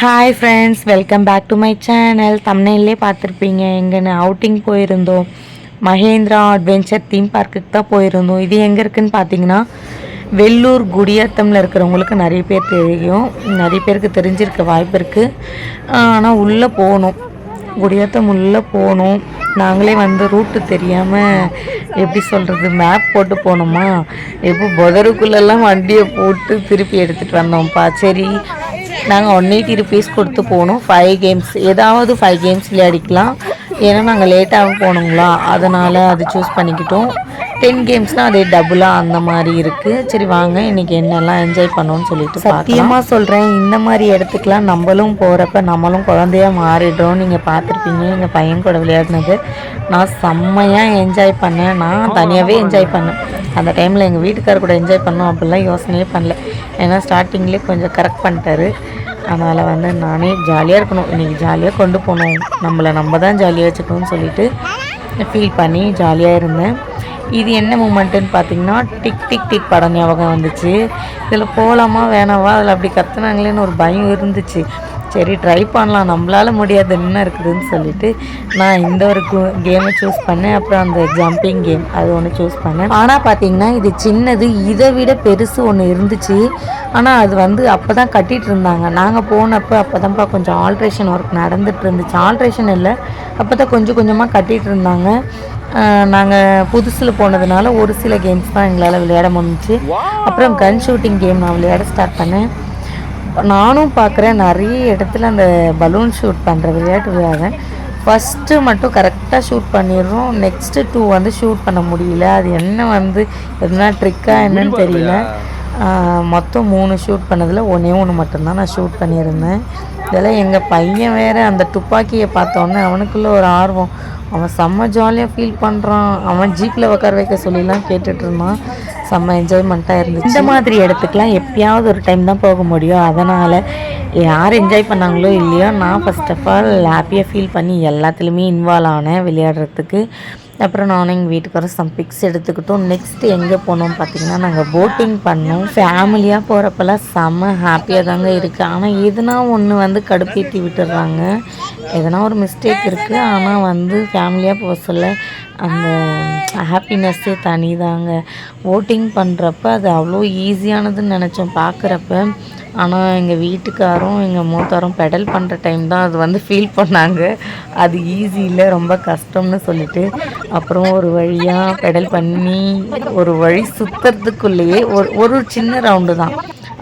Hi friends, welcome back to my channel. thumbnail பார்த்துருப்பீங்க. எங்கன்னு outing போயிருந்தோம். மகேந்திரா அட்வென்ச்சர் தீம் பார்க்குக்கு தான் போயிருந்தோம். இது எங்கே இருக்குதுன்னு பார்த்தீங்கன்னா வெள்ளூர் குடியாத்தமில் இருக்கிறவங்களுக்கு நிறைய பேர் தெரியும், நிறைய பேருக்கு தெரிஞ்சிருக்க வாய்ப்பு இருக்குது. ஆனால் உள்ளே போகணும், குடியாத்தம் உள்ளே போகணும். நாங்களே வந்து ரூட்டு தெரியாமல் எப்படி சொல்கிறது, மேப் போட்டு போனோமா, எப்போ புதருக்குள்ளெல்லாம் வண்டியை போட்டு திருப்பி எடுத்துகிட்டு வந்தோம்ப்பா. சரி, நாங்கள் 180 ருபீஸ் கொடுத்து போகணும். 5 கேம்ஸ், ஏதாவது 5 கேம்ஸ் விளையாடிக்கலாம். ஏன்னா நாங்கள் லேட்டாக போகணுங்களா, அதனால் அது சூஸ் பண்ணிக்கிட்டோம். 10 கேம்ஸ்னால் அதே டபுளாக அந்த மாதிரி இருக்குது. சரி வாங்க, இன்றைக்கி என்னெல்லாம் என்ஜாய் பண்ணோன்னு சொல்லிட்டு சத்தியமாக சொல்கிறேன், இந்த மாதிரி இடத்துக்குலாம் நம்மளும் போகிறப்ப நம்மளும் குழந்தையாக மாறிடுறோம். நீங்கள் பார்த்துருப்பீங்க எங்கள் பையன் கூட விளையாடினது. நான் செம்மையாக என்ஜாய் பண்ணேன். நான் தனியாகவே என்ஜாய் பண்ணேன். அந்த டைமில் எங்கள் வீட்டுக்காரர் கூட என்ஜாய் பண்ணோம் அப்படிலாம் யோசனையே பண்ணல. ஏன்னா ஸ்டார்டிங்லேயே கொஞ்சம் கரெக்ட் பண்ணிட்டாரு. அதனால் வந்து நானே ஜாலியாக இருக்கணும், இன்றைக்கி ஜாலியாக கொண்டு போகணும், நம்ம தான் ஜாலியாக வச்சுக்கணும்னு சொல்லிட்டு ஃபீல் பண்ணி ஜாலியாக இருந்தேன். இது என்ன மூமெண்ட்டுன்னு பார்த்தீங்கன்னா, டிக் டிக் டிக் படம் ஞாபகம் வந்துச்சு. இதில் போகலாமா வேணாவா, அதில் அப்படி கத்துனாங்களேன்னு ஒரு பயம் இருந்துச்சு. சரி ட்ரை பண்ணலாம், நம்மளால் முடியாது என்ன இருக்குதுன்னு சொல்லிட்டு நான் இந்த ஒரு கேமை சூஸ் பண்ணேன். அப்புறம் அந்த ஜம்பிங் கேம் அது ஒன்று சூஸ் பண்ணேன். ஆனால் பார்த்தீங்கன்னா இது சின்னது, இதை விட பெருசு ஒன்று இருந்துச்சு. ஆனால் அது வந்து அப்போ தான் கட்டிகிட்டு இருந்தாங்க. நாங்கள் போனப்போ அப்போ தான்ப்பா கொஞ்சம் ஆல்ட்ரேஷன் ஒர்க் நடந்துகிட்டு இருந்துச்சு. ஆல்ட்ரேஷன் இல்லை, அப்போ தான் கொஞ்சம் கொஞ்சமாக கட்டிகிட்டு இருந்தாங்க. நாங்கள் புதுசில் போனதுனால ஒரு சில கேம்ஸ் தான் எங்களால் விளையாட முடிஞ்சிச்சு. அப்புறம் கன் ஷூட்டிங் கேம் நான் விளையாட ஸ்டார்ட் பண்ணேன். நானும் பார்க்குறேன் நிறைய இடத்துல அந்த பலூன் ஷூட் பண்ணுற விளையாட்டு விளையாடுறேன். ஃபஸ்ட்டு மட்டும் கரெக்டாக ஷூட் பண்ணிடுறோம், நெக்ஸ்ட்டு 2 வந்து ஷூட் பண்ண முடியல. அது என்ன வந்து எதுனா ட்ரிக்காக என்னன்னு தெரியல. மொத்தம் 3 ஷூட் பண்ணதில் ஒன்று மட்டும்தான் நான் ஷூட் பண்ணியிருந்தேன். இதெல்லாம் எங்கள் பையன் வேறு அந்த துப்பாக்கியை பார்த்தோன்னே அவனுக்குள்ளே ஒரு ஆர்வம், அவன் செம்ம ஜாலியாக ஃபீல் பண்ணுறான். அவன் ஜீப்பில் உட்கார வைக்க சொல்லிலாம் கேட்டுட்டு இருந்தான். செம்ம என்ஜாய்மெண்ட்டாக இருந்துச்சு. இந்த மாதிரி இடத்துக்குலாம் எப்பயாவது ஒரு டைம் தான் போக முடியும். அதனால் யார் என்ஜாய் பண்ணாங்களோ இல்லையோ, நான் ஃபஸ்ட் ஆஃப் ஆல் ஹாப்பியாக ஃபீல் பண்ணி எல்லாத்துலேயுமே இன்வால்வ் ஆனேன் விளையாடுறதுக்கு. அப்புறம் நானும் எங்கள் வீட்டுக்காரரும் சம் பிக்ஸ் எடுத்துக்கிட்டோம். நெக்ஸ்ட்டு எங்கே போனோம் பார்த்திங்கன்னா, நாங்கள் போட்டிங் பண்ணோம். ஃபேமிலியாக போகிறப்பெல்லாம் செம்ம ஹாப்பியாக தாங்க இருக்குது. ஆனால் எதுனா ஒன்று வந்து கடுப்பேற்றி விட்டுடுறாங்க, எதனா ஒரு மிஸ்டேக் இருக்குது. ஆனால் வந்து ஃபேமிலியாக போக சொல்ல அந்த ஹாப்பினஸ்ஸே தனி தாங்க. போட்டிங் பண்ணுறப்ப அது அவ்வளோ ஈஸியானதுன்னு நினச்சோம் பார்க்குறப்ப. ஆனால் எங்கள் வீட்டுக்காரும் எங்கள் மூத்தாரும் பெடல் பண்ணுற டைம் தான் அது வந்து ஃபீல் பண்ணாங்க, அது ஈஸி இல்லை ரொம்ப கஷ்டம்னு சொல்லிட்டு. அப்புறம் ஒரு வழியாக பெடல் பண்ணி ஒரு வழி சுற்றுறதுக்குள்ளேயே ஒரு சின்ன ரவுண்டு தான்,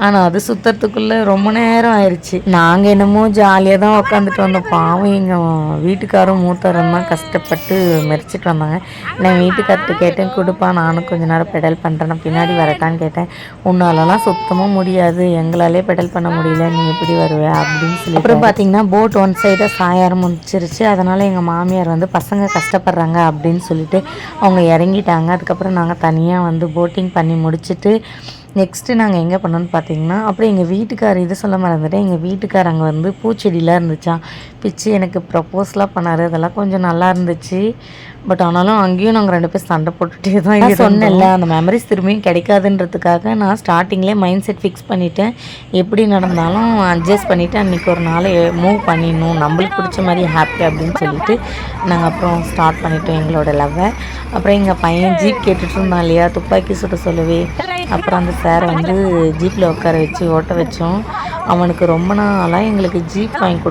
ஆனால் அது சுற்றுறதுக்குள்ளே ரொம்ப நேரம் ஆயிடுச்சு. நாங்கள் என்னமோ ஜாலியாக தான் உட்காந்துட்டு வந்தோம். பாவம் எங்கள் வீட்டுக்காரும் மூத்தாரும் தான் கஷ்டப்பட்டு மெரிச்சிட்டு வந்தாங்க. நான் வீட்டுக்கார்ட்ட கேட்டேன், கொடுப்பா நானும் கொஞ்ச நேரம் பெடல் பண்ணுறேன், நான் பின்னாடி வரட்டான்னு கேட்டேன். உன்னாலலாம் சுத்தமாக முடியாது, எங்களாலே பெடல் பண்ண முடியல, நீ எப்படி வருவே அப்படின்னு சொல்லி. அப்புறம் பார்த்தீங்கன்னா போட் ஒன் சைடாக சாய ஆரம்பிச்சிருச்சு. அதனால் எங்கள் மாமியார் வந்து பசங்க கஷ்டப்படுறாங்க அப்படின்னு சொல்லிட்டு அவங்க இறங்கிட்டாங்க. அதுக்கப்புறம் நாங்கள் தனியாக வந்து போட்டிங் பண்ணி முடிச்சுட்டு நெக்ஸ்ட்டு நாங்கள் எங்கே பண்ணோன்னு பார்த்தீங்கன்னா, அப்புறம் எங்கள் வீட்டுக்கார் இது சொல்ல மறந்துட்டேன். எங்கள் வீட்டுக்கார் அங்கே வந்து பூச்செடிலாம் இருந்துச்சான், பிச்சு எனக்கு ப்ரப்போஸ்லாம் பண்ணார். அதெல்லாம் கொஞ்சம் நல்லா இருந்துச்சு. பட் ஆனாலும் அங்கேயும் நாங்கள் 2 பேர் சண்டை போட்டுகிட்டே தான் சொன்னேன்ல, அந்த மெமரிஸ் திரும்பியும் கிடைக்காதுன்றதுக்காக நான் ஸ்டார்டிங்லேயே மைண்ட் செட் ஃபிக்ஸ் பண்ணிவிட்டேன். எப்படி நடந்தாலும் அட்ஜஸ்ட் பண்ணிவிட்டு அன்றைக்கி ஒரு நாள் மூவ் பண்ணிடணும், நம்மளுக்கு பிடிச்ச மாதிரி ஹாப்பி அப்படின்னு சொல்லிட்டு நாங்கள் அப்புறம் ஸ்டார்ட் பண்ணிட்டோம் எங்களோட லவ்வை. அப்புறம் எங்கள் பையன் ஜீப் கேட்டுட்டு இருந்தான் இல்லையா, துப்பாக்கி சுட சொல்லவே. அப்புறம் அந்த சாரை வந்து ஜீப்பில் உட்கார வச்சு ஓட்ட வச்சோம். அவனுக்கு ரொம்ப நாளாக எங்களுக்கு ஜீப் வாங்கி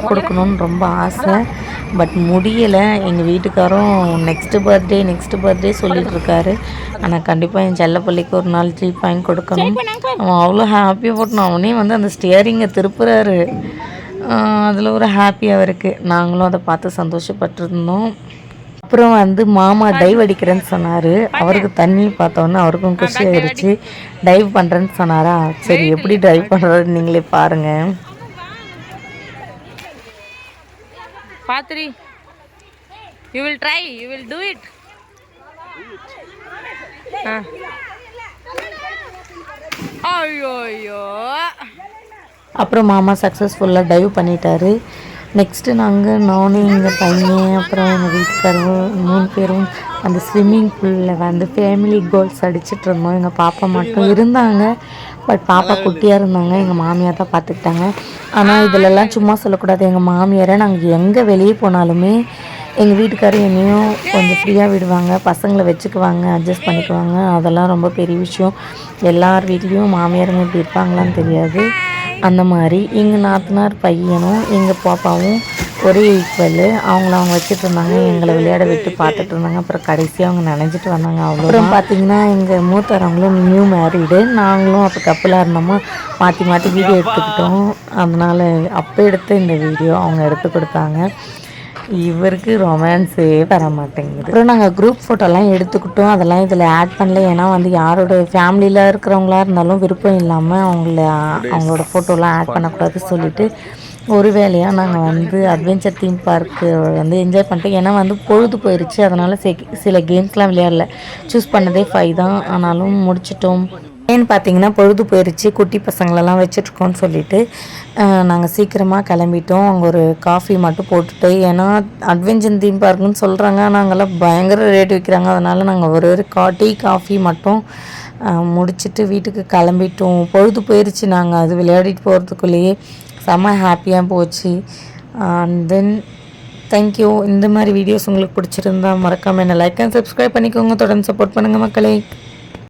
கொடுக்கணுன்னு ரொம்ப ஆசை, பட் முடியலை. எங்கள் வீட்டுக்காரும் நெக்ஸ்ட்டு பர்த்டே சொல்லிட்டு இருக்காரு. ஆனால் கண்டிப்பாக என் செல்லப்பள்ளிக்கு ஒரு நாள் ஜீப் வாங்கி கொடுக்கணும். அவன் அவ்வளோ ஹாப்பியாக போட்டணும். அவனே வந்து அந்த ஸ்டியரிங்கை திருப்புறாரு, அதில் ஒரு ஹாப்பியாக இருக்குது. நாங்களும் அதை பார்த்து சந்தோஷப்பட்டுருந்தோம். அப்புறம் வந்து மாமா டைவ் அடிக்கிறேன்னு சொன்னார். அவருக்கு தண்ணி பார்த்தோன்னே அவருக்கும் குஷி ஆயிடுச்சு. டைவ் பண்ணுறேன்னு சொன்னாரா, சரி எப்படி டைவ் பண்ணுறது நீங்களே பாருங்கள். Patri, you will try, you will do it. ஐயோ. அப்புறம் மாமா சக்ஸஸ்ஃபுல்லாக டைவ் பண்ணிட்டாரு. நெக்ஸ்ட்டு நானும் எங்கள் பையன் அப்புறம் எங்கள் வீட்டுக்காரரும் 3 பேரும் அந்த ஸ்விம்மிங் பூலில் வந்து ஃபேமிலி கோல்ஸ் அடிச்சிட்டு இருந்தோம். எங்கள் பாப்பா மட்டும் இருந்தாங்க, பட் பாப்பா குட்டியாக இருந்தாங்க. எங்கள் மாமியார் தான் பார்த்துக்கிட்டாங்க. ஆனால் இதிலெல்லாம் சும்மா சொல்லக்கூடாது. எங்கள் மாமியாரை நாங்கள் எங்கே வெளியே போனாலுமே எங்கள் வீட்டுக்காரர் என்னையும் கொஞ்சம் ஃப்ரீயாக விடுவாங்க, பசங்களை வச்சுக்குவாங்க, அட்ஜஸ்ட் பண்ணிக்குவாங்க. அதெல்லாம் ரொம்ப பெரிய விஷயம். எல்லார் வீட்லேயும் மாமியாருங்க இப்படி இருப்பாங்களான்னு தெரியாது. அந்த மாதிரி எங்கள் நாத்தனார் பையனும் எங்கள் பாப்பாவும் ஒரே ஈக்குவல். அவங்க வச்சுட்டு இருந்தாங்க, எங்களை விளையாட விட்டு பார்த்துட்டு இருந்தாங்க. அப்புறம் கடைசியாக அவங்க நினைஞ்சிட்டு வந்தாங்க. அப்புறம் பார்த்தீங்கன்னா எங்கள் மூத்தவங்களும் நியூ மேரீடு, நாங்களும் அப்போ கப்பலாக இருந்தோமா, மாற்றி மாற்றி வீடியோ எடுத்துக்கிட்டோம். அதனால் அப்போ எடுத்த இந்த வீடியோ அவங்க எடுத்து கொடுத்தாங்க. இவருக்கு ரொமான்ஸே வர மாட்டேங்குது. அப்புறம் நாங்கள் குரூப் ஃபோட்டோலாம் எடுத்துக்கிட்டோம். அதெல்லாம் இதில் ஆட் பண்ணல. ஏன்னா வந்து யாரோட ஃபேமிலியில் இருக்கிறவங்களா இருந்தாலும் விருப்பம் இல்லாமல் அவங்களோட ஃபோட்டோலாம் ஆட் பண்ணக்கூடாது சொல்லிவிட்டு ஒரு வேலையாக நாங்கள் வந்து அட்வென்ச்சர் தீம் பார்க்கு வந்து என்ஜாய் பண்ணிட்டோம். ஏன்னா வந்து பொழுது போயிடுச்சு. அதனால் சில கேம்ஸ்லாம் விளையாடல. சூஸ் பண்ணதே 5 தான், ஆனாலும் முடிச்சிட்டோம். ஏன்னு பார்த்தீங்கன்னா பொழுது போயிடுச்சு, குட்டி பசங்களெல்லாம் வச்சுட்ருக்கோன்னு சொல்லிவிட்டு நாங்கள் சீக்கிரமாக கிளம்பிட்டோம். அங்கே ஒரு காஃபி மட்டும் போட்டுட்டு, ஏன்னா அட்வென்ச்சர் தீம் பார்க்குன்னு சொல்கிறாங்க, நாங்கள்லாம் பயங்கர ரேட் விற்கிறாங்க. அதனால் நாங்கள் ஒரு டீ காஃபி மட்டும் முடிச்சுட்டு வீட்டுக்கு கிளம்பிட்டோம். பொழுது போயிடுச்சு. நாங்கள் அது விளையாடிட்டு போகிறதுக்குள்ளேயே செம்ம ஹாப்பியாக போச்சு. And then thank you. இந்த மாதிரி வீடியோஸ் உங்களுக்கு பிடிச்சிருந்தா மறக்காமல் என்ன லைக் அண்ட் சப்ஸ்கிரைப் பண்ணிக்கோங்க. தொடர்ந்து சப்போர்ட் பண்ணுங்கள் மக்களே.